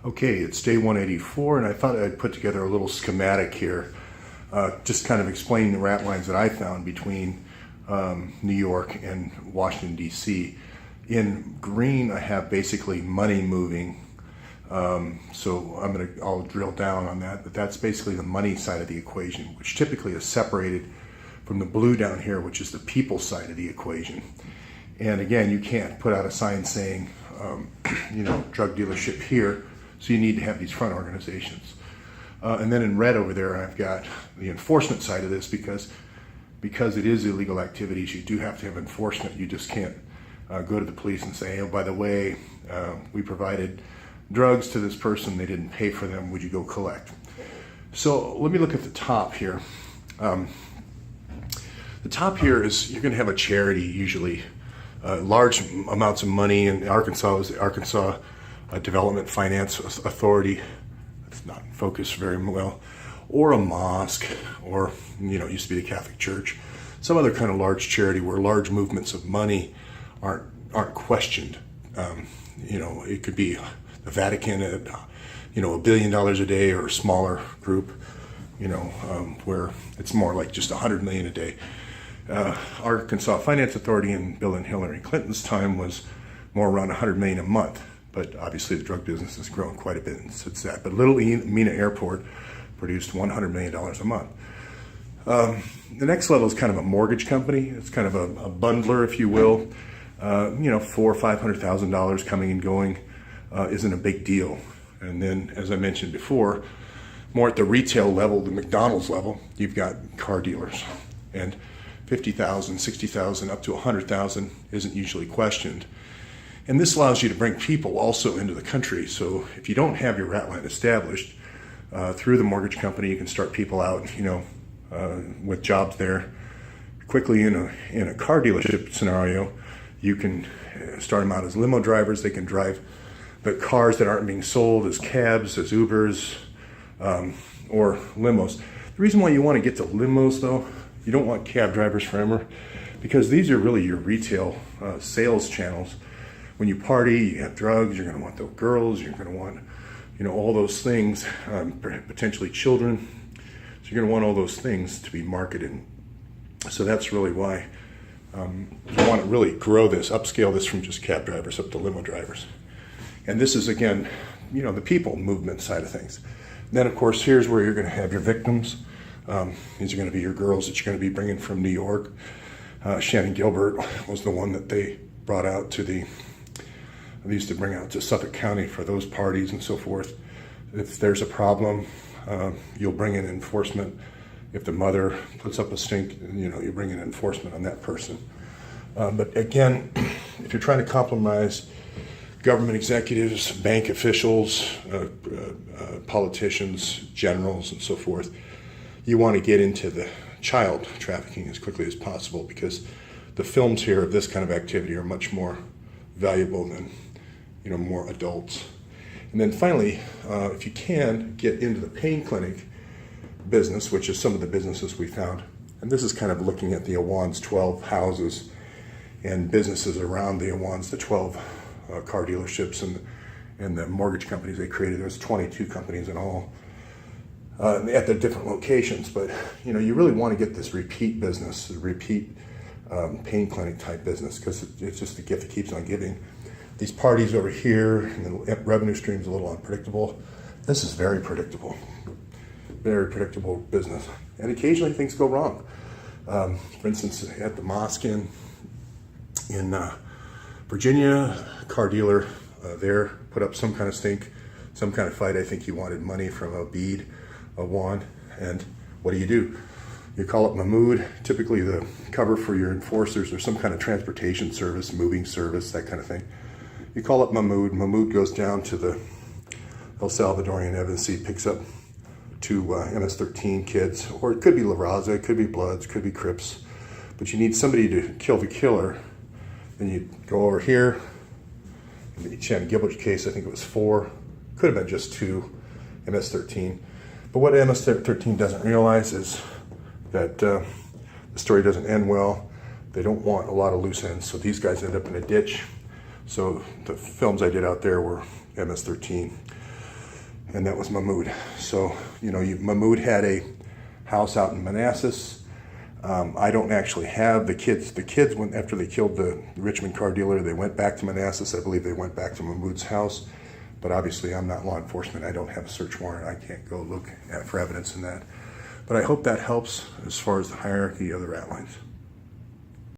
Okay, it's day 184, and I thought I'd put together a little schematic here, just kind of explaining the rat lines that I found between New York and Washington, D.C. In green, I have basically money moving, so I'll drill down on that, but that's basically the money side of the equation, which typically is separated from the blue down here, which is the people side of the equation. And again, you can't put out a sign saying, drug dealership here, so you need to have these front organizations. And then in red over there, I've got the enforcement side of this because it is illegal activities. You do have to have enforcement. You just can't go to the police and say, oh, by the way, we provided drugs to this person. They didn't pay for them. Would you go collect? So let me look at the top here. The top here is you're going to have a charity usually. Large amounts of money in Arkansas is the Arkansas Development Finance Authority. It's not focused very well. Or a mosque, or it used to be the Catholic Church. Some other kind of large charity where large movements of money aren't questioned. It could be the Vatican at $1 billion a day, or a smaller group, where it's more like just $100 million a day. Arkansas Finance Authority in Bill and Hillary Clinton's time was more around $100 million a month, but obviously the drug business has grown quite a bit since that. But Little Mina Airport produced $100 million a month. The next level is kind of a mortgage company. It's kind of a bundler, if you will. $400,000 or $500,000 coming and going isn't a big deal. And then, as I mentioned before, more at the retail level, the McDonald's level, you've got car dealers. And $50,000, $60,000, up to $100,000 isn't usually questioned. And this allows you to bring people also into the country. So if you don't have your rat line established, through the mortgage company, you can start people out, with jobs there. Quickly in a car dealership scenario, you can start them out as limo drivers. They can drive the cars that aren't being sold as cabs, as Ubers, or limos. The reason why you want to get to limos, though, you don't want cab drivers forever, because these are really your retail sales channels. When you party, you have drugs, you're going to want those girls, you're going to want, all those things, potentially children. So you're going to want all those things to be marketed. So that's really why you want to really grow this, upscale this from just cab drivers up to limo drivers. And this is, again, the people movement side of things. Then, of course, here's where you're going to have your victims. These are going to be your girls that you're going to be bringing from New York. Shannon Gilbert was the one that they brought out they used to bring out to Suffolk County for those parties and so forth. If there's a problem, you'll bring in enforcement. If the mother puts up a stink, you bring in enforcement on that person. But again, if you're trying to compromise government executives, bank officials, politicians, generals, and so forth, you want to get into the child trafficking as quickly as possible, because the films here of this kind of activity are much more valuable than more adults. And then finally, if you can, get into the pain clinic business, which is some of the businesses we found. And this is kind of looking at the Awan's 12 houses and businesses around the Awan's, the 12 car dealerships and the mortgage companies they created. There's 22 companies in all at the different locations. But you really want to get this repeat business, the repeat pain clinic type business, because it's just the gift that keeps on giving. These parties over here, and the revenue stream's a little unpredictable. This is very predictable business. And occasionally things go wrong. For instance, at the mosque in Virginia, a car dealer there put up some kind of stink, some kind of fight. I think he wanted money from a bead, Awan. And what do? You call up Mahmood. Typically the cover for your enforcers or some kind of transportation service, moving service, that kind of thing. You call up Mahmood. Mahmood goes down to the El Salvadorian embassy, picks up two MS-13 kids, or it could be La Raza, it could be Bloods, could be Crips, but you need somebody to kill the killer. Then you go over here. In the Shannon Gilbert's case, I think it was 4, could have been just 2 MS-13. But what MS-13 doesn't realize is that the story doesn't end well. They don't want a lot of loose ends, so these guys end up in a ditch. So the films I did out there were MS-13. and that was Mahmoud. So, Mahmoud had a house out in Manassas. I don't actually have the kids. The kids, went after they killed the Richmond car dealer, they went back to Manassas. I believe they went back to Mahmoud's house. But obviously, I'm not law enforcement. I don't have a search warrant. I can't go look for evidence in that. But I hope that helps as far as the hierarchy of the rat lines.